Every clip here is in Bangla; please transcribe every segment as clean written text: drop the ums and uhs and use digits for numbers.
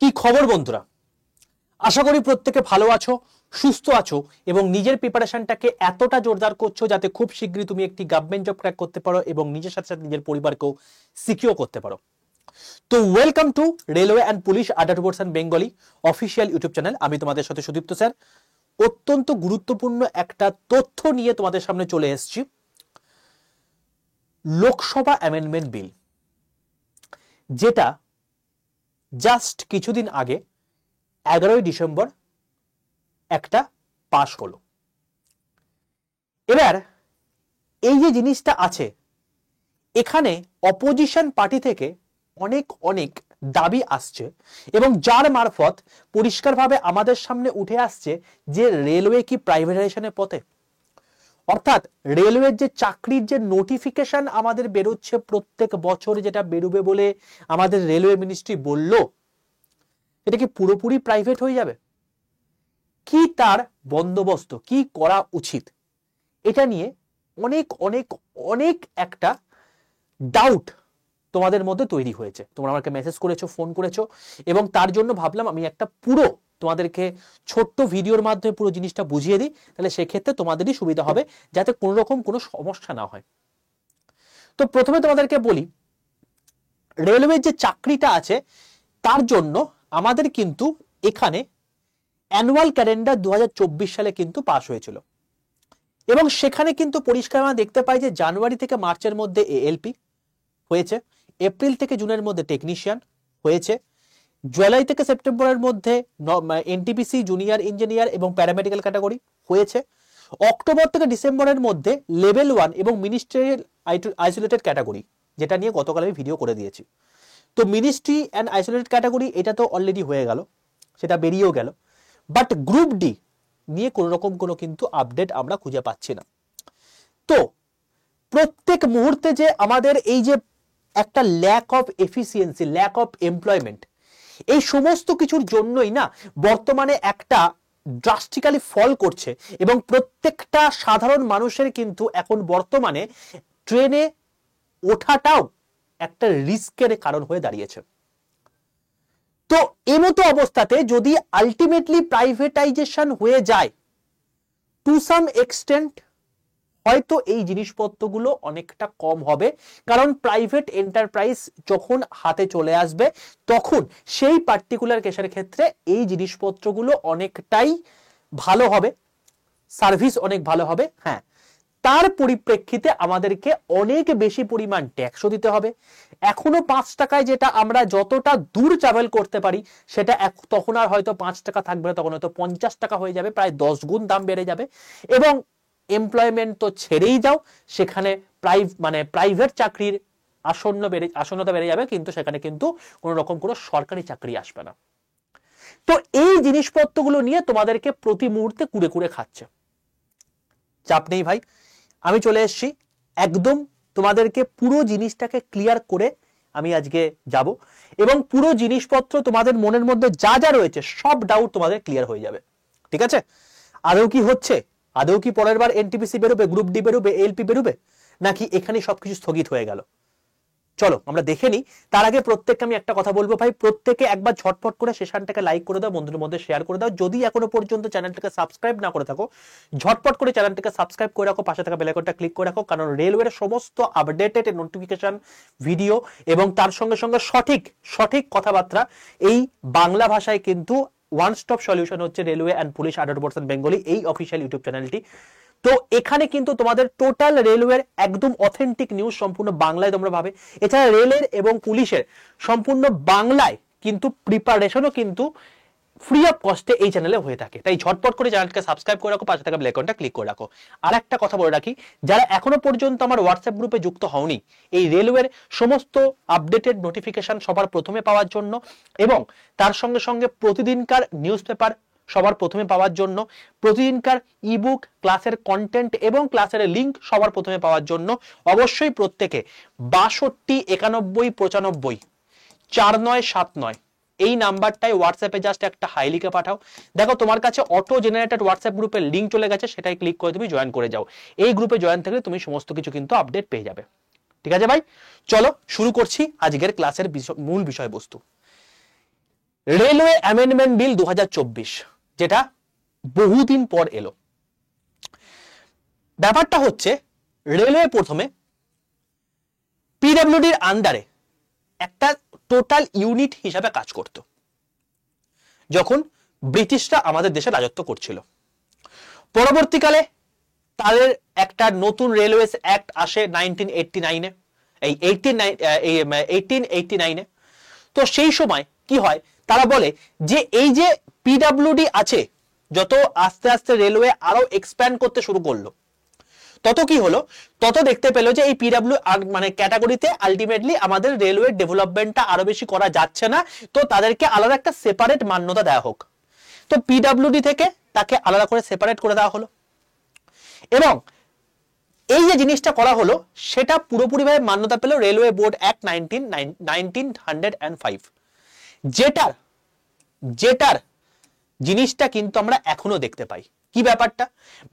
কি খবর বন্ধুরা? আশা করি প্রত্যেকে ভালো আছো, সুস্থ আছো এবং নিজের প্রিপারেশনটাকে এতটা জোরদার করছো যাতে খুব শীঘ্রই তুমি একটি গভর্নমেন্ট জব ক্র্যাক করতে পারো এবং নিজের সাথে সাথে নিজের পরিবারকেও সিকিউর করতে পারো। তো welcome to railway and police আডার% বেঙ্গলি অফিসিয়াল ইউটিউব চ্যানেল। আমি তোমাদের সাথে সুদীপ্ত স্যার। অত্যন্ত গুরুত্বপূর্ণ একটা তথ্য নিয়ে তোমাদের সামনে চলে এসেছি। লোকসভা অ্যামেন্ডমেন্ট বিল, যেটা জাস্ট কিছুদিন আগে 11ই ডিসেম্বর একটা পাশ হলো। এবার এই যে জিনিসটা আছে, এখানে অপোজিশন পার্টি থেকে অনেক অনেক দাবি আসছে এবং যার মারফত পরিষ্কারভাবে আমাদের সামনে উঠে আসছে যে রেলওয়ে কি প্রাইভেটাইজেশনের পথে। অর্থাৎ রেলওয়ের যে চাকরির যে নোটিফিকেশন আমাদের বেরোচ্ছে প্রত্যেক বছর, যেটা বেরোবে বলে আমাদের রেলওয়ে মিনিস্ট্রি বলল, এটা কি পুরোপুরি প্রাইভেট হয়ে যাবে? কি তার বন্দোবস্ত, কি করা উচিত, এটা নিয়ে অনেক অনেক অনেক একটা ডাউট তোমাদের মধ্যে তৈরি হয়েছে। তোমরা আমাকে মেসেজ করেছো, ফোন করেছো এবং তার জন্য ভাবলাম আমি একটা পুরো তোমাদেরকে ছোট্ট ভিডিওর মাধ্যমে পুরো জিনিসটা বুঝিয়ে দিই, তাহলে সেক্ষেত্রে তোমাদেরই সুবিধা হবে যাতে কোনো রকম কোনো সমস্যা না হয়। তো প্রথমে তোমাদেরকে বলি, রেলওয়ের যে চাকরিটা আছে তার জন্য আমাদের কিন্তু এখানে অ্যানুয়াল ক্যালেন্ডার 2024 সালে কিন্তু পাস হয়েছিল এবং সেখানে কিন্তু পরিষ্কার আমরা দেখতে পাই যে জানুয়ারি থেকে মার্চের মধ্যে এএলপি হয়েছে, এপ্রিল থেকে জুনের মধ্যে টেকনিশিয়ান হয়েছে, জুলাই থেকে সেপ্টেম্বরের মধ্যে এনটিপিসি জুনিয়র ইঞ্জিনিয়ার এবং প্যারামেডিক্যাল ক্যাটাগরি হয়েছে, অক্টোবর থেকে ডিসেম্বরের মধ্যে লেভেল 1 এবং মিনিস্ট্রিয়াল আইসোলেটেড ক্যাটাগরি, যেটা নিয়ে গতকাল আমি ভিডিও করে দিয়েছি। তো মিনিস্ট্রি অ্যান্ড আইসোলেটেড ক্যাটাগরি এটা তো অলরেডি হয়ে গেল, সেটা বেরিয়েও গেল, বাট গ্রুপ ডি নিয়ে কোনো রকম কোনো কিন্তু আপডেট আমরা খুঁজে পাচ্ছি না। তো প্রত্যেক মুহূর্তে যে আমাদের এই যে একটা lack of efficiency, lack of employment, এই সমস্ত কিছুর জন্যই না বর্তমানে একটা ড্রাস্টিক্যালি ফল করছে এবং প্রত্যেকটা সাধারণ মানুষের কিন্তু এখন বর্তমানে ট্রেনে ওঠাটাও একটা রিস্কের কারণ হয়ে দাঁড়িয়েছে। তো এমতো অবস্থাতে যদি আলটিমেটলি প্রাইভেটাইজেশন হয়ে যায়, টু সাম এক্সটেন্ট হয়তো এই জিনিসপত্রগুলো অনেকটা কম হবে, কারণ প্রাইভেট এন্টারপ্রাইজ যখন হাতে চলে আসবে তখন সেই পার্টিকুলার কেসের ক্ষেত্রে এই জিনিসপত্রগুলো অনেকটাই ভালো হবে, সার্ভিস অনেক ভালো হবে। হ্যাঁ, তার পরিপ্রেক্ষিতে আমাদেরকে অনেক বেশি পরিমাণ ট্যাক্সও দিতে হবে। এখনো 5 টাকায় যেটা আমরা যতটা দূর ট্রাভেল করতে পারি সেটা তখন আর হয়তো 5 টাকা থাকবে না, তখন হয়তো 50 টাকা হয়ে যাবে, প্রায় 10 গুণ দাম বেড়ে যাবে। এবং এমপ্লয়মেন্ট তো ছেড়েই যাও, সেখানে প্রাইভেট চাকরির আসন্নতা বেড়ে যাবে, কিন্তু সেখানে কিন্তু কোনো রকম কোনো সরকারি চাকরি আসবে না। তো এই জিনিসপত্রগুলো নিয়ে তোমাদেরকে প্রতি মুহূর্তে কুড়ে কুড়ে খাচ্ছে। চাপ নেই ভাই, আমি চলে এসেছি, একদম তোমাদেরকে পুরো জিনিসটাকে ক্লিয়ার করে আমি আজকে যাব এবং পুরো জিনিসপত্র তোমাদের মনের মধ্যে যা যা রয়েছে সব ডাউট তোমাদের ক্লিয়ার হয়ে যাবে। ঠিক আছে? আদৌ কি হচ্ছে, আদৌ কি পরের বার এনটিপিসি বেরোবে, গ্রুপ ডি বেরোবে, এলপি বেরোবে, নাকি এখানে সবকিছু স্থগিত হয়ে গেল? চলো আমরা দেখে নিই। তার আগে প্রত্যেককে আমি একটা কথা বলবো ভাই, প্রত্যেকে একবার ঝটপট করে সেশনটাকে লাইক করে দাও, বন্ধুদের মধ্যে শেয়ার করে দাও। যদি এখনো পর্যন্ত চ্যানেলটাকে সাবস্ক্রাইব না করে থাকো, ঝটপট করে চ্যানেলটাকে সাবস্ক্রাইব করে রাখো, পাশে থাকা বেল আইকনটা ক্লিক করে রাখো, কারণ রেলওয়ের সমস্ত আপডেটেড নোটিফিকেশন ভিডিও এবং তার সঙ্গে সঙ্গে সঠিক কথাবার্তা এই বাংলা ভাষায় কিন্তু ওয়ান স্টপ সলিউশন হচ্ছে রেলওয়ে অ্যান্ড পুলিশ আডার% বেঙ্গলি, এই অফিসিয়াল ইউটিউব চ্যানেলটি। তো এখানে কিন্তু তোমাদের টোটাল রেলওয়ের একদম অথেন্টিক নিউজ সম্পূর্ণ বাংলায় তোমরা পাবে। এছাড়া রেলের এবং পুলিশের সম্পূর্ণ বাংলায় কিন্তু প্রিপারেশনও কিন্তু ফ্রি অফ কস্টে এই চ্যানেলে হয়ে থাকে। তাই ঝটপট করে চ্যানেলটাকে সাবস্ক্রাইব করে রাখো, পাশে থাকা বেল আইকনটা ক্লিক করে রাখো। আর একটা কথা বলে রাখি, যারা এখনো পর্যন্ত আমার হোয়াটসঅ্যাপ গ্রুপে যুক্ত হওনি, এই রেলওয়ের সমস্ত আপডেটেড নোটিফিকেশন সবার প্রথমে পাওয়ার জন্য এবং তার সঙ্গে সঙ্গে প্রতিদিনকার নিউজ পেপার সবার প্রথমে পাওয়ার জন্য, প্রতিদিনকার ইবুক, ক্লাসের কন্টেন্ট এবং ক্লাসের লিংক সবার প্রথমে পাওয়ার জন্য অবশ্যই প্রত্যেকে 62 91 95 4979 এই নাম্বারটাই হোয়াটসঅ্যাপে জাস্ট একটা হাই লিখে পাঠাও। দেখো তোমার কাছে অটো জেনারেটেড হোয়াটসঅ্যাপ গ্রুপের লিংক চলে গেছে, সেটাই ক্লিক করে তুমি জয়েন করে যাও। এই গ্রুপে জয়েন থাকলে তুমি সমস্ত কিছু কিন্তু আপডেট পেয়ে যাবে। ঠিক আছে ভাই, চলো শুরু করছি আজকের ক্লাসের মূল বিষয়বস্তু। রেলওয়ে অ্যামেন্ডমেন্ট বিল 2024, যেটা বহুদিন পর এলো। ব্যাপারটা হচ্ছে রেলওয়ে প্রথমে পিডব্লিউডির আন্ডারে একটা টোটাল ইউনিট হিসাবে কাজ করত যখন ব্রিটিশরা আমাদের দেশে রাজত্ব করছিল। পরবর্তীকালে তাদের একটা নতুন রেলওয়েজ অ্যাক্ট আসে 1989-এ, এই 1889-এ। তো সেই সময় কি হয়, তারা বলে যে এই যে পিডব্লিউডি আছে, যত আস্তে আস্তে রেলওয়ে আরো এক্সপ্যান্ড করতে শুরু করলো, তত কি হলো, তত দেখতে পেলো যে এই পিডব্লিউ মানে ক্যাটাগরিতে আলটিমেটলি আমাদের রেলওয়ে ডেভেলপমেন্টটা আরো বেশি করা যাচ্ছে না, তো তাদেরকে আলাদা একটা সেপারেট মান্যতা দেওয়া হোক। তো পিডব্লিউডি থেকে তাকে আলাদা করে সেপারেট করে দেওয়া হলো, এবং এই যে জিনিসটা করা হলো সেটা পুরোপুরিভাবে মান্যতা পেল রেলওয়ে বোর্ড অ্যাক্ট 1905, যেটার জিনিসটা কিন্তু আমরা এখনো দেখতে পাই। কি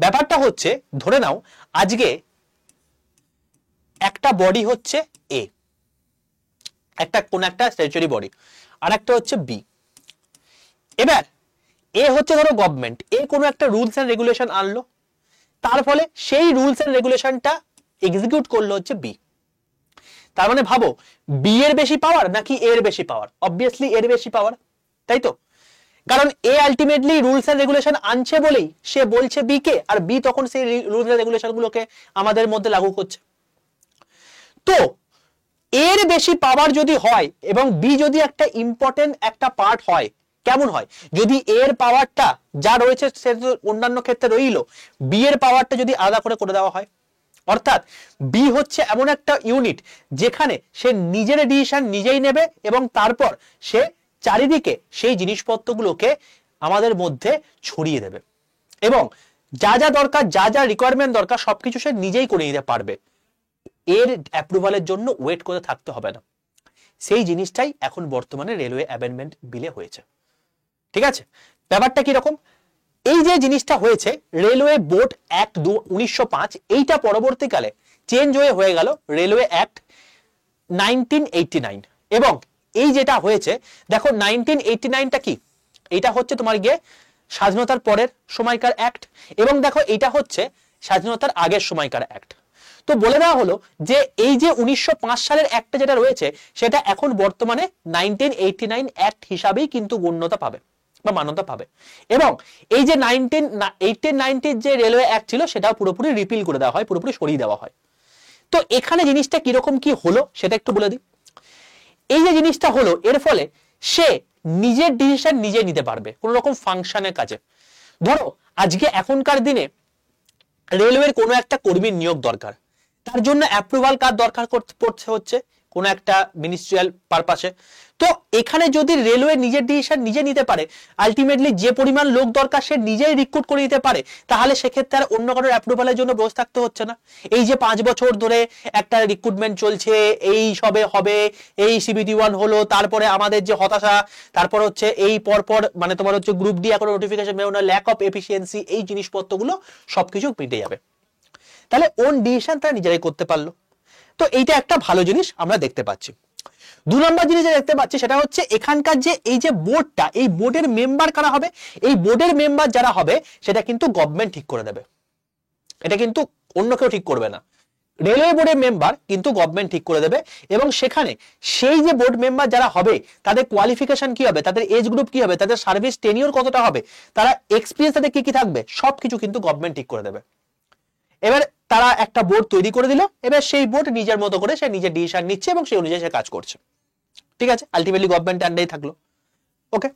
ব্যাপারটা হচ্ছে, ধরে নাও আজকে একটা বডি হচ্ছে এ, কোন একটা স্ট্যাচুটারি বডি, আর একটা হচ্ছে বি। এবার এ হচ্ছে ধরো গভর্নমেন্ট, এ কোনো একটা রুলস এন্ড রেগুলেশন আনলো, তার ফলে সেই রুলস এন্ড রেগুলেশনটা এক্সিকিউট করলো হচ্ছে বি। তার মানে ভাবো, বি এর বেশি পাওয়ার নাকি এর বেশি পাওয়ার? অবভিয়াসলি এর বেশি পাওয়ার, তাই তো? কারণ এ আলটিমেটলি রুলস এন্ড রেগুলেশন আনছে বলেই সে বলছে বি কে, আর বি তখন সেই রুলস এন্ড রেগুলেশন গুলোকে আমাদের মধ্যে লাগু করছে। তো এর বেশি পাওয়ার যদি হয় এবং বি যদি একটা ইম্পর্টেন্ট একটা পার্ট হয়, কেমন হয় যদি এর পাওয়ারটা যা রয়েছে সে অন্যান্য ক্ষেত্রে রইলো, বি এর পাওয়ারটা যদি আলাদা করে দেওয়া হয়। অর্থাৎ বি হচ্ছে এমন একটা ইউনিট যেখানে সে নিজের ডিসিশন নিজেই নেবে এবং তারপর সে চারিদিকে সেই জিনিসপত্রগুলোকে আমাদের মধ্যে ছড়িয়ে দেবে, এবং যা যা দরকার, যা যা রিকোয়ারমেন্ট দরকার সবকিছু সে নিজেই করে নিতে পারবে, এর অ্যাপ্রুভালের জন্য ওয়েট করে থাকতে হবে না। সেই জিনিসটাই এখন বর্তমানে রেলওয়ে অ্যামেন্ডমেন্ট বিলে হয়েছে। ঠিক আছে, ব্যাপারটা কি রকম, এই যে জিনিসটা হয়েছে রেলওয়ে বোর্ড অ্যাক্ট 1905, এইটা পরবর্তীকালে চেঞ্জ হয়ে গেল রেলওয়ে অ্যাক্ট 1989। এবং এই যেটা হয়েছে দেখো 1989টা কি, এটা হচ্ছে তোমার গিয়ে স্বাধীনতার পরের সময়কার অ্যাক্ট, এবং দেখো এটা হচ্ছে স্বাধীনতার আগের সময়কার অ্যাক্ট। তো বলে দেওয়া হলো যে এই যে 1905 সালের অ্যাক্টটা যেটা রয়েছে সেটা এখন বর্তমানে 1989 অ্যাক্ট হিসাবেই কিন্তু গণ্যতা পাবে বা মান্যতা পাবে, এবং এই যে 1890 যে রেলওয়ে অ্যাক্ট ছিল সেটাও পুরোপুরি রিপিল করে দেওয়া হয়, পুরোপুরি সরিয়ে দেওয়া হয়। তো এখানে জিনিসটা কিরকম কি হলো সেটা একটু বলে দিই। এই যে জিনিসটা হলো, এর ফলে সে নিজের ডিসিশন নিজে নিতে পারবে কোন রকম ফাংশনের কাজে। ধরো আজকে এখনকার দিনে রেলওয়ের কোনো একটা কর্মীর নিয়োগ দরকার, তার জন্য অ্যাপ্রুভাল কার দরকার পড়ছে হচ্ছে কোন একটা মিনিস্ট্রিয়াল পারপাসে। তো এখানে যদি রেলওয়ে নিজের ডিসিশন নিজে নিতে পারে, আলটিমেটলি যে পরিমাণ লোক দরকার সে নিজেই রিক্রুট করে নিতে পারে, তাহলে সেক্ষেত্রে আর অন্য কারোর অ্যাপ্রুভালের জন্য বসে থাকতে হচ্ছে না। এই যে 5 বছর ধরে একটা রিক্রুটমেন্ট চলছে, এই সবে হবে, এই CBT 1 হলো, তারপরে আমাদের যে হতাশা, তারপর হচ্ছে এই পরপর মানে তোমার হচ্ছে গ্রুপ ডি এখনো নোটিফিকেশন বেরোনো, ল্যাক অফ এফিসিয়েন্সি, এই জিনিসপত্রগুলো সবকিছু মিটে যাবে। তাহলে ওন ডিসিশন তারা নিজেরাই করতে পারলো। তো এইটা একটা ভালো জিনিস আমরা দেখতে পাচ্ছি। 2 নম্বর জিনিস যেটা দেখতে পাচ্ছি সেটা হচ্ছে এখানকার যে এই যে বোর্ডটা, এই বোর্ডের মেম্বার কারা হবে, এই বোর্ডের মেম্বার যারা হবে সেটা কিন্তু গভর্নমেন্ট ঠিক করে দেবে, এটা কিন্তু অন্য কেউ ঠিক করবে না। রেলওয়ে বোর্ডের মেম্বার কিন্তু গভর্নমেন্ট ঠিক করে দেবে, এবং সেখানে সেই যে বোর্ড মেম্বার যারা হবে তাদের কোয়ালিফিকেশন কি হবে, তাদের এজ গ্রুপ কি হবে, তাদের সার্ভিস টেনিওর কতটা হবে, তারা এক্সপিরিয়েন্স তাদের কি কি থাকবে, সবকিছু কিন্তু গভর্নমেন্ট ঠিক করে দেবে। এবার তারা একটা বোর্ড তৈরি করে দিল, এবার সেই বোর্ড নিজের মতো করে সে নিজের ডিসিশন নিচ্ছে এবং সেই অনুযায়ী সে কাজ করছে। ঠিক আছে, আলটিমেটলি গভর্নমেন্ট আন্ডারেই থাকলো। ওকে,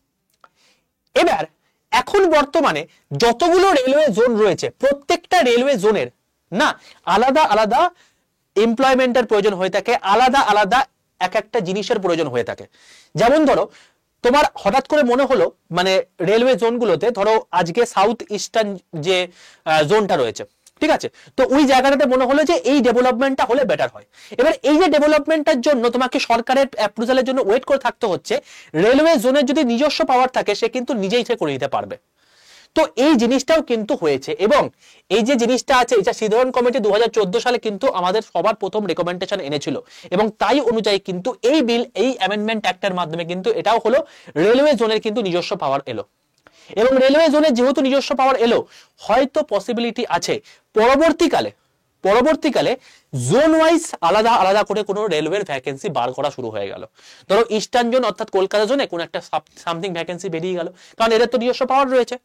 এবার এখন বর্তমানে যতগুলো রেলওয়ে জোন রয়েছে, প্রত্যেকটা রেলওয়ে জোনের না আলাদা আলাদা এমপ্লয়মেন্টের প্রয়োজন হয়ে থাকে, আলাদা আলাদা এক একটা জিনিসের প্রয়োজন হয়ে থাকে। যেমন ধরো তোমার হঠাৎ করে মনে হলো মানে রেলওয়ে জোনগুলোতে, ধরো আজকে সাউথ ইস্টার্ন যে জোনটা রয়েছে, ঠিক আছে, তো ওই জায়গাটাতে মনে হলো যে এই ডেভেলপমেন্টটা হলে বেটার হয়। এবার এই যে ডেভেলপমেন্টটার জন্য তোমাকে সরকারের অ্যাপ্রুভালের জন্য ওয়েট করে থাকতে হচ্ছে, রেলওয়ে জোনের যদি নিজস্ব পাওয়ার থাকে সে কিন্তু নিজেই সে করে নিতে পারবে। তো এই জিনিসটাও কিন্তু হয়েছে, এবং এই যে জিনিসটা আছে এটা সিধারণ কমিটি 2014 সালে কিন্তু আমাদের সবার প্রথম রেকমেন্ডেশন এনেছিল, এবং তাই অনুযায়ী কিন্তু এই বিল, এই অ্যামেন্ডমেন্ট অ্যাক্টের মাধ্যমে কিন্তু এটাও হলো রেলওয়ে জোনের কিন্তু নিজস্ব পাওয়ার এলো। এবং রেলওয়ে জোনের যেহেতু নিজস্ব পাওয়ার এলো, হয়তো পসিবিলিটি আছে পরবর্তীকালে জোন ওয়াইজ আলাদা আলাদা করে কোনো রেলওয়ের ভ্যাকেন্সি বার করা শুরু হয়ে গেল। ধরো ইস্টার্ন জোন অর্থাৎ কলকাতা জোনে কোনো একটা সামথিং ভ্যাকেন্সি বেরিয়ে গেল, কারণ এদের তো নিজস্ব পাওয়ার রয়েছে,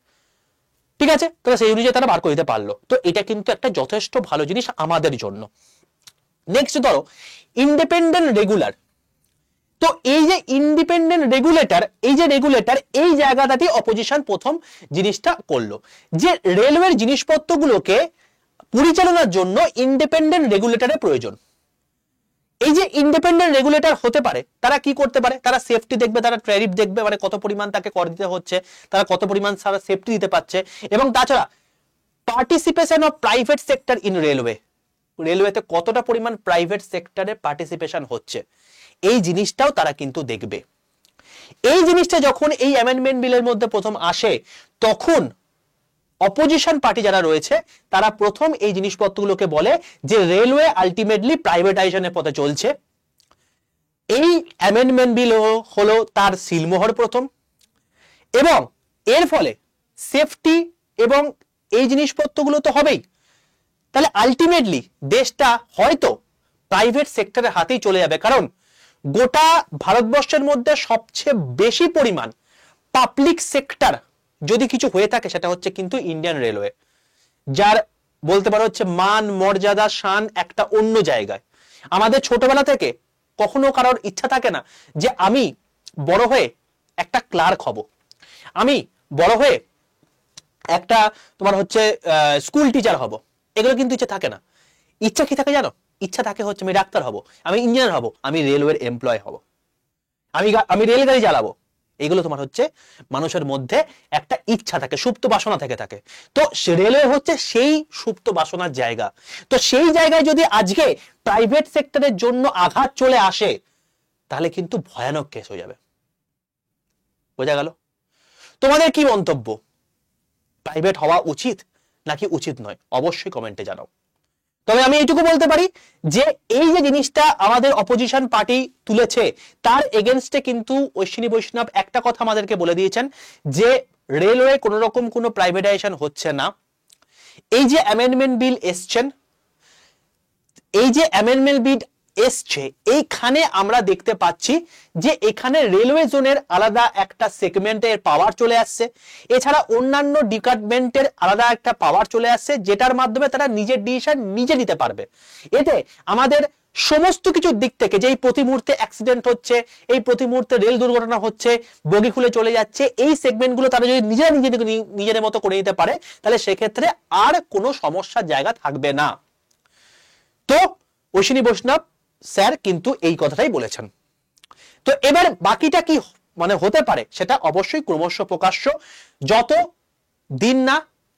ঠিক আছে, তাহলে সেই অনুযায়ী তারা বার করে দিতে পারলো। তো এটা কিন্তু একটা যথেষ্ট ভালো জিনিস আমাদের জন্য। নেক্সট ধরো ইন্ডিপেন্ডেন্ট রেগুলার। তো এই যে ইন্ডিপেন্ডেন্ট রেগুলেটর, এই জায়গাটাতে অপোজিশন প্রথম জিনিসটা করলো যে রেলওয়ের জিনিসপত্রগুলোকে পরিচালনার জন্য ইন্ডিপেন্ডেন্ট রেগুলেটরের প্রয়োজন। এই যে ইন্ডিপেন্ডেন্ট রেগুলেটর হতে পারে, তারা কি করতে পারে, তারা সেফটি দেখবে, তারা ট্যারিফ দেখবে, মানে কত পরিমাণ তাকে কর দিতে হচ্ছে, তারা কত পরিমাণ সারা সেফটি দিতে পারছে, এবং তাছাড়া participation of private sector in রেলওয়েতে কতটা পরিমাণ প্রাইভেট সেক্টরের পার্টিসিপেশন হচ্ছে, এই জিনিসটাও তারা কিন্তু দেখবে। এই জিনিসটা যখন এই অ্যামেন্ডমেন্ট বিলের মধ্যে প্রথম আসে, তখন অপোজিশন পার্টি যারা রয়েছে তারা প্রথম এই জিনিসপত্রগুলোকে বলে যে রেলওয়ে আলটিমেটলি প্রাইভেটাইজেশনের পথে চলছে। এই অ্যামেন্ডমেন্ট বিল হলো তার সিলমোহর প্রথম, এবং এর ফলে সেফটি এবং এই জিনিসপত্রগুলো তো হবেই, তাহলে আলটিমেটলি দেশটা হয়তো প্রাইভেট সেক্টরের হাতেই চলে যাবে। কারণ গোটা ভারতবর্ষের মধ্যে সবচেয়ে বেশি পরিমাণ পাবলিক সেক্টর যদি কিছু হয়ে থাকে সেটা হচ্ছে কিন্তু ইন্ডিয়ান রেলওয়ে, যার বলতে পারো হচ্ছে মান মর্যাদা শান একটা অন্য জায়গায়। আমাদের ছোটবেলা থেকে কখনো কারোর ইচ্ছা থাকে না যে আমি বড় হয়ে একটা ক্লার্ক হব, আমি বড় হয়ে একটা তোমার হচ্ছে স্কুল টিচার হব, এগুলো কিন্তু ইচ্ছা থাকে না। ইচ্ছা কি থাকে জানো? ইচ্ছা থাকে হচ্ছে আমি ডাক্তার হব, আমি ইঞ্জিনিয়ার হব, আমি রেলওয়ের এমপ্লয় হব, আমি রেলগাড়ি চালাবো। এগুলো তোমার হচ্ছে মানুষের মধ্যে একটা ইচ্ছা থাকে, সুপ্ত বাসনা থেকে থাকে। তো রেলওয়ে হচ্ছে সেই সুপ্ত বাসনার জায়গা। তো সেই জায়গায় যদি আজকে প্রাইভেট সেক্টরের জন্য আঘাত চলে আসে, তাহলে কিন্তু ভয়ানক কেস হয়ে যাবে। বোঝা গেল? তোমাদের কি মন্তব্য? প্রাইভেট হওয়া উচিত নাকি উচিত নয়? অবশ্যই কমেন্টে জানাও। তবে আমি এইটুকু বলতে পারি যে এই যে জিনিসটা আমাদের অপোজিশন পার্টি তুলেছে, তার এগেনস্টে কিন্তু অশ্বিনী বৈষ্ণব একটা কথা আমাদেরকে বলে দিয়েছেন যে রেলওয়ে কোন রকম কোনো প্রাইভেটাইজেশন হচ্ছে না। এই যে অ্যামেন্ডমেন্ট বিল এসছে, এইখানে আমরা দেখতে পাচ্ছি যে এখানে রেলওয়ে জোনের আলাদা একটা সেগমেন্টের পাওয়ার চলে আসছে, এছাড়া অন্যান্য ডিপার্টমেন্টের আলাদা একটা পাওয়ার চলে আসছে, যেটার মাধ্যমে তারা নিজের ডিসিশন নিজে নিতে পারবে। এতে আমাদের সমস্ত কিছুর দিক থেকে, যে এই প্রতি মুহূর্তে অ্যাক্সিডেন্ট হচ্ছে, এই প্রতি মুহূর্তে রেল দুর্ঘটনা হচ্ছে, বগি খুলে চলে যাচ্ছে, এই সেগমেন্টগুলো তারা যদি নিজেদের মতো করে নিতে পারে, তাহলে সেক্ষেত্রে আর কোনো সমস্যার জায়গা থাকবে না। তো অশ্বিনী বৈষ্ণব স্যার কিন্তু এই কথাটাই বলেছেন। তো এবার বাকিটা কি মানে হতে পারে সেটা অবশ্যই ক্রমশ প্রকাশ্য, যত দিন না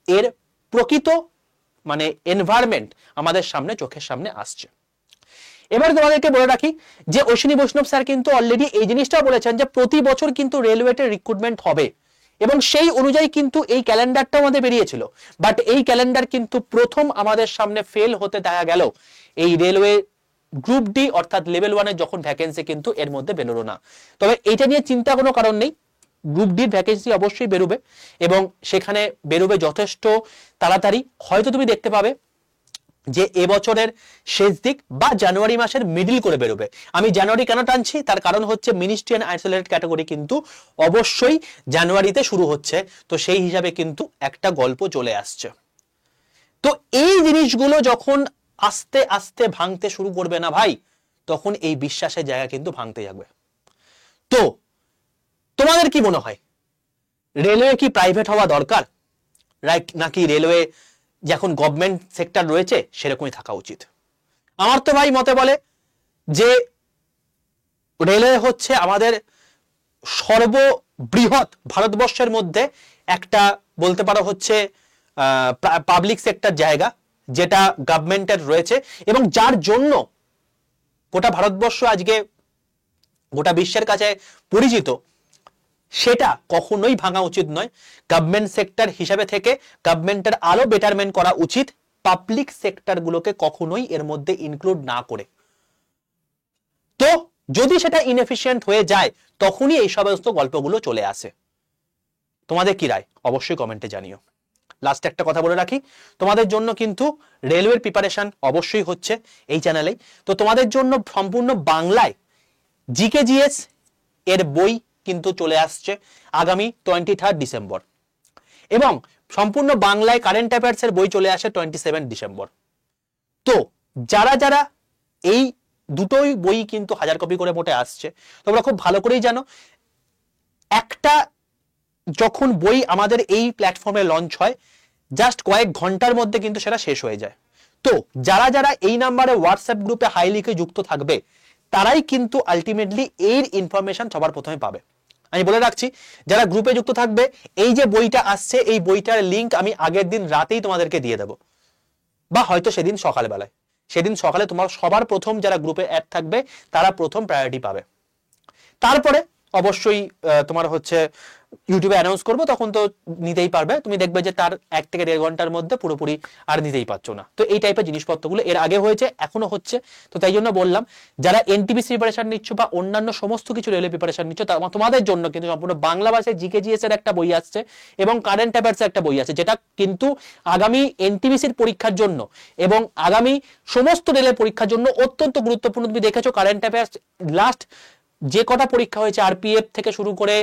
এর প্রকৃত মানে এনভায়রনমেন্ট আমাদের সামনে চোখের সামনে আসছে। এবার তোমাদেরকে বলে রাখি যে অশ্বিনী বৈষ্ণব স্যার কিন্তু অলরেডি এই জিনিসটাও বলেছেন যে প্রতি বছর কিন্তু রেলওয়েতে রিক্রুটমেন্ট হবে, এবং সেই অনুযায়ী কিন্তু এই ক্যালেন্ডারটা আমাদের বেরিয়েছিল। বাট এই ক্যালেন্ডার কিন্তু প্রথম আমাদের সামনে ফেল হতে দেখা গেল এই রেলওয়ে গ্রুপ ডি অর্থাৎ লেভেল 1 এর যখন ভ্যাকেন্সি কিন্তু এর মধ্যে বেরোলো না। তবে এটা নিয়ে চিন্তা কোনো কারণ নেই, গ্রুপ ডির ভ্যাকেন্সি অবশ্যই বেরোবে, এবং সেখানে বেরোবে যথেষ্ট তাড়াতাড়ি। হয়তো তুমি দেখতে পাবে যে এবছরের শেষ দিক বা জানুয়ারি মাসের মিডল করে বেরোবে। আমি জানুয়ারি কেন টানছি, তার কারণ হচ্ছে মিনিস্ট্রি অ্যান্ড আইসোলেটেড ক্যাটাগরি কিন্তু অবশ্যই জানুয়ারিতে শুরু হচ্ছে, তো সেই হিসাবে কিন্তু একটা গল্প চলে আসছে। তো এই জিনিসগুলো যখন আস্তে আস্তে ভাঙতে শুরু করবে না ভাই, তখন এই বিশ্বাসের জায়গা কিন্তু ভাঙতে যাবে। তো তোমাদের কি মনে হয়, রেলওয়ে কি প্রাইভেট হওয়া দরকার, রাইট, নাকি রেলওয়ে যখন গভর্নমেন্ট সেক্টর রয়েছে সেরকমই থাকা উচিত? আমার তো ভাই মতে বলে যে রেলওয়ে হচ্ছে আমাদের সর্ববৃহৎ ভারতবর্ষের মধ্যে একটা বলতে পারো হচ্ছে পাবলিক সেক্টর জায়গা, যেটা গভর্নমেন্টের রয়েছে, এবং যার জন্য গোটা ভারতবর্ষ আজকে গোটা বিশ্বের কাছে পরিচিত। সেটা কখনোই ভাঙা উচিত নয়। গভর্নমেন্ট সেক্টর হিসাবে থেকে গভর্নমেন্টের আরো বেটারমেন্ট করা উচিত, পাবলিক সেক্টর গুলোকে কখনোই এর মধ্যে ইনক্লুড না করে। তো যদি সেটা ইনএফিশিয়েন্ট হয়ে যায় তখনই এই সমস্ত গল্পগুলো চলে আসে। তোমাদের কি রায় অবশ্যই কমেন্টে জানিও। লাস্ট একটা কথা বলে রাখি, তোমাদের জন্য কিন্তু রেলওয়ের প্রিপারেশন অবশ্যই হচ্ছে এই চ্যানেলেই। তো তোমাদের জন্য সম্পূর্ণ বাংলায় জিকেজিএস এর বই কিন্তু চলে আসছে আগামী 23 ডিসেম্বর, এবং সম্পূর্ণ বাংলায় কারেন্ট অ্যাফেয়ার্স এর বই চলে আসে 27 ডিসেম্বর। তো যারা যারা এই দুটোই বই কিন্তু 1000 কপি করে মোটে আসছে, তোমরা খুব ভালো করেই জানো একটা যখন বই আমাদের এই প্ল্যাটফর্মে লঞ্চ হয় জাস্ট কয়েক ঘন্টার মধ্যে কিন্তু সেটা শেষ হয়ে যায়। তো যারা যারা এই নাম্বারে হোয়াটসঅ্যাপ গ্রুপে হাই লিখে যুক্ত থাকবে তারাই কিন্তু আলটিমেটলি এর ইনফরমেশন সবার প্রথমে পাবে। আমি বলে রাখছি, যারা গ্রুপে যুক্ত থাকবে এই যে বইটা আসছে এই বইটার লিঙ্ক আমি আগের দিন রাতেই তোমাদেরকে দিয়ে দেবো, বা হয়তো সেদিন সকালবেলায়। সেদিন সকালে তোমার সবার প্রথম যারা গ্রুপে অ্যাড থাকবে তারা প্রথম প্রায়োরিটি পাবে। তারপরে অবশ্যই তোমার হচ্ছে ইউটিউবে অ্যানাউন্স করবো, তখন তো নিতেই পারবে। তুমি দেখবে যে তার 1 থেকে 1.5 ঘন্টার মধ্যে পুরোপুরি আর নিতেই পারছো না। তো এই টাইপের জিনিসপত্রগুলো এর আগে হয়েছে, এখনো হচ্ছে। তো তাই জন্য বললাম যারা এনটিপিসি প্রিপারেশন নিচ্ছ বা অন্যান্য সমস্ত কিছু রেলওয়ে প্রিপারেশন নিচ্ছ তোমাদের জন্য কিন্তু সম্পূর্ণ বাংলা ভাষায় জিকেজিএস এর একটা বই আসছে এবং কারেন্ট অ্যাফেয়ার্স এর একটা বই আছে, যেটা কিন্তু আগামী এনটিপিসির পরীক্ষার জন্য এবং আগামী সমস্ত রেলের পরীক্ষার জন্য অত্যন্ত গুরুত্বপূর্ণ। তুমি দেখেছো কারেন্ট অ্যাফেয়ার্স লাস্ট যে কটা পরীক্ষা হয়েছে আরপিএফ থেকে শুরু করে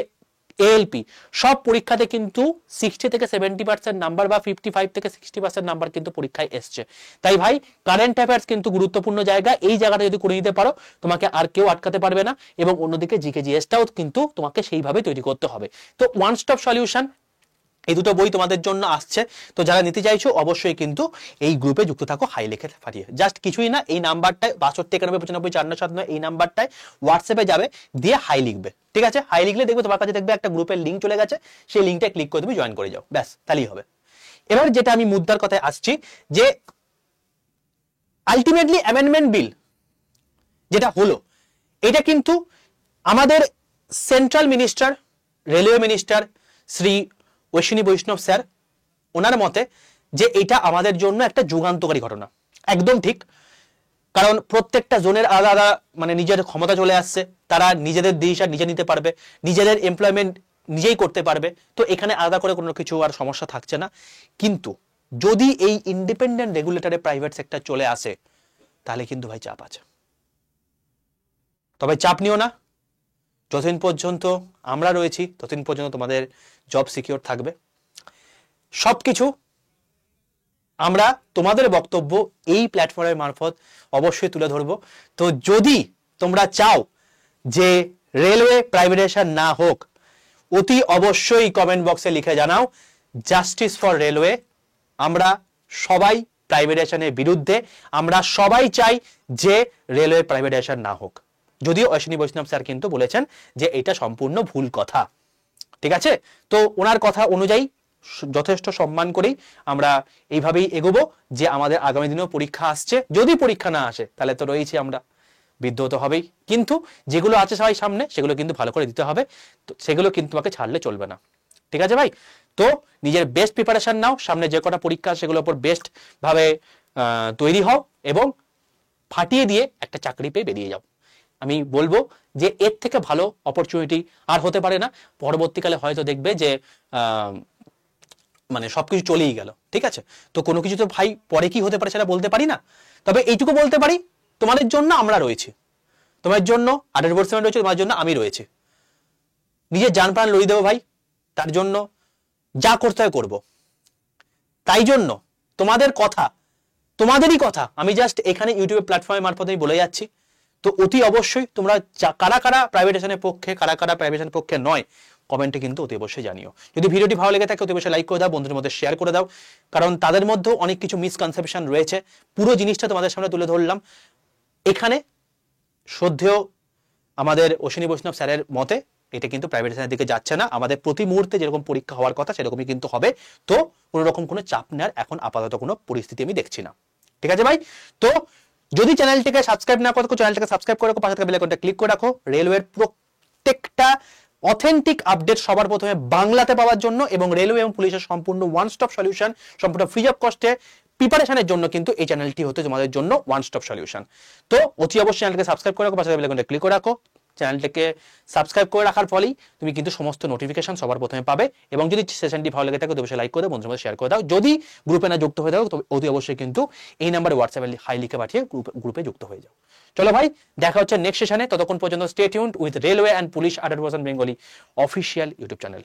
এএলপি সব পরীক্ষাতে কিন্তু 60 থেকে 70% নাম্বার বা 55 থেকে 60% নাম্বার কিন্তু পরীক্ষায় এসছে। তাই ভাই কারেন্ট অ্যাফেয়ার্স কিন্তু গুরুত্বপূর্ণ জায়গা, এই জায়গাটা যদি করে নিতে পারো তোমাকে আর কেউ আটকাতে পারবে না, এবং অন্যদিকে জিকেজিএসটাও কিন্তু তোমাকে সেইভাবে তৈরি করতে হবে। তো ওয়ান স্টপ সলিউশন এই দুটো বই তোমাদের জন্য আসছে। তো যারা নিতে চাইছো অবশ্যই কিন্তু এই গ্রুপে যুক্ত থাকো হাই লিখে ফাটিয়ে। জাস্ট কিছুই না, এই নাম্বারটায় 629195 এই নাম্বারটায় হোয়াটসঅ্যাপে যাবে, দিয়ে হাই লিখবে। ঠিক আছে, হাই লিখলে দেখবে তোমার কাছে দেখবে একটা গ্রুপের লিঙ্ক চলে গেছে, সেই লিঙ্কটা ক্লিক করে তুমি জয়েন করে যাও, ব্যাস তাহলেই হবে। এবার যেটা আমি মুদ্রার কথায় আসছি, যে আলটিমেটলি অ্যামেন্ডমেন্ট বিল যেটা হলো এটা কিন্তু আমাদের central minister railway minister Shri Ashwini বৈষ্ণব স্যার ওনার মতে যে এটা আমাদের জন্য একটা যুগান্তকারী ঘটনা। একদম ঠিক, কারণ প্রত্যেকটা জোনের আলাদা আলাদা মানে নিজের ক্ষমতা চলে আসছে, তারা নিজেদের ডিসিশন নিজে নিতে পারবে, নিজেদের এমপ্লয়মেন্ট নিজেই করতে পারবে। তো এখানে আলাদা করে কোনো কিছু আর সমস্যা থাকছে না। কিন্তু যদি এই ইন্ডিপেন্ডেন্ট রেগুলেটরে প্রাইভেট সেক্টর চলে আসে তাহলে কিন্তু ভাই চাপ আছে। তবে চাপ নিও না, যতদিন পর্যন্ত আমরা রয়েছি ততদিন পর্যন্ত তোমাদের জব সিকিউর থাকবে। সবকিছু আমরা তোমাদের বক্তব্য এই প্ল্যাটফর্মের মারফত অবশ্যই তুলে ধরবো। তো যদি তোমরা চাও যে রেলওয়ে প্রাইভেটাইজেশন না হোক, অতি অবশ্যই কমেন্ট বক্সে লিখে জানাও জাস্টিস ফর রেলওয়ে। আমরা সবাই প্রাইভেটাইজেশনের বিরুদ্ধে, আমরা সবাই চাই যে রেলওয়ে প্রাইভেটাইজেশন না হোক। যদিও অশ্বিনী বৈষ্ণব স্যার কিন্তু বলেছেন যে এটা সম্পূর্ণ ভুল কথা। ঠিক আছে, তো ওনার কথা অনুযায়ী যথেষ্ট সম্মান করেই আমরা এইভাবেই এগোবো, যে আমাদের আগামী দিনেও পরীক্ষা আসছে। যদি পরীক্ষা না আসে তাহলে তো রয়েছি আমরা, বিদ্যুৎ হবেই, কিন্তু যেগুলো আছে সবাই সামনে সেগুলো কিন্তু ভালো করে দিতে হবে। তো সেগুলো কিন্তু তোমাকে ছাড়লে চলবে না। ঠিক আছে ভাই, তো নিজের বেস্ট প্রিপারেশন নাও, সামনে যে কটা পরীক্ষা সেগুলোর উপর বেস্ট ভাবে তৈরি হও এবং ফাটিয়ে দিয়ে একটা চাকরি পেয়ে বেরিয়ে যাও। আমি বলবো যে এর থেকে ভালো অপরচুনিটি আর হতে পারে না। পরবর্তীকালে হয়তো দেখবে যে মানে সবকিছু চলেই গেল। ঠিক আছে, তো কোনো কিছু তো ভাই পরে কি হতে পারে সেটা বলতে পারি না, তবে এইটুকু বলতে পারি তোমাদের জন্য আমরা রয়েছি, তোমার জন্য 100% রয়েছে, তোমার জন্য আমি রয়েছি। নিজের জান প্রাণ লড়িয়ে দেবো ভাই, তার জন্য যা করতে হয় করবো। তাই জন্য তোমাদের কথা, তোমাদেরই কথা আমি জাস্ট এখানে ইউটিউব প্ল্যাটফর্মের মারফত বলে যাচ্ছি। তো অতি অবশ্যই তোমরা কারা কারা প্রাইভেটাইজেশনের পক্ষে, কারা কারা প্রাইভেটাইজেশনের পক্ষে নয়, কমেন্টে কিন্তু অতি অবশ্যই জানিও। যদি ভিডিওটি ভালো লেগে থাকে অতি অবশ্যই লাইক করে দাও, বন্ধুদের মধ্যে শেয়ার করে দাও, কারণ তাদের মধ্যেও অনেক কিছু মিসকনসেপশন রয়েছে। পুরো জিনিসটা তোমাদের সামনে তুলে ধরলাম। এখানে শ্রদ্ধেয় আমাদের অশ্বিনী বৈষ্ণব স্যারের মতে এটা কিন্তু প্রাইভেটাইজেশনের দিকে যাচ্ছে না, আমাদের প্রতি মুহূর্তে যেরকম পরীক্ষা হওয়ার কথা সেরকমই কিন্তু হবে। তো কোনো রকম কোনো চাপ নেওয়ার এখন আপাতত কোনো পরিস্থিতি আমি দেখছি না। ঠিক আছে ভাই, তো যদি চ্যানেলটিকে সাবস্ক্রাইব না করো চ্যানেলটাকে সাবস্ক্রাইব করে রাখো, পাশে থাকা বেল আইকনটা ক্লিক করে রাখো। রেলওয়ের প্রত্যেকটা অথেন্টিক আপডেট সবার প্রথমে বাংলাতে পাওয়ার জন্য এবং রেলওয়ে এবং পুলিশের সম্পূর্ণ ওয়ান স্টপ সলিউশন সম্পূর্ণ ফ্রি অফ কস্টে প্রিপারেশনের জন্য কিন্তু এই চ্যানেলটি হতে তোমাদের জন্য ওয়ান স্টপ সলিউশন। তো অতি অবশ্যই চ্যানেলকে সাবস্ক্রাইব করে রাখো, পাশে বেল আইকনটা ক্লিক করে রাখো। চ্যানেলটাকে সাবস্ক্রাইব করে রাখার ফলেই তুমি কিন্তু সমস্ত নোটিফিকেশন সবার প্রথমে পাবে। এবং যদি সেশনটি ভালো লেগে থাকে তো অবশ্যই লাইক করে দাও, বন্ধুদের মধ্যে শেয়ার করে দাও। যদি গ্রুপে না যুক্ত হয়ে যাও তো অতি অবশ্যই কিন্তু এই নাম্বারে হোয়াটসঅ্যাপে হাই লিখে পাঠিয়ে গ্রুপে যুক্ত হয়ে যাও। চলো ভাই, দেখা হচ্ছে নেক্সট সেশনে। ততক্ষণ পর্যন্ত stay tuned with railway and police 100% Bengali official YouTube channel.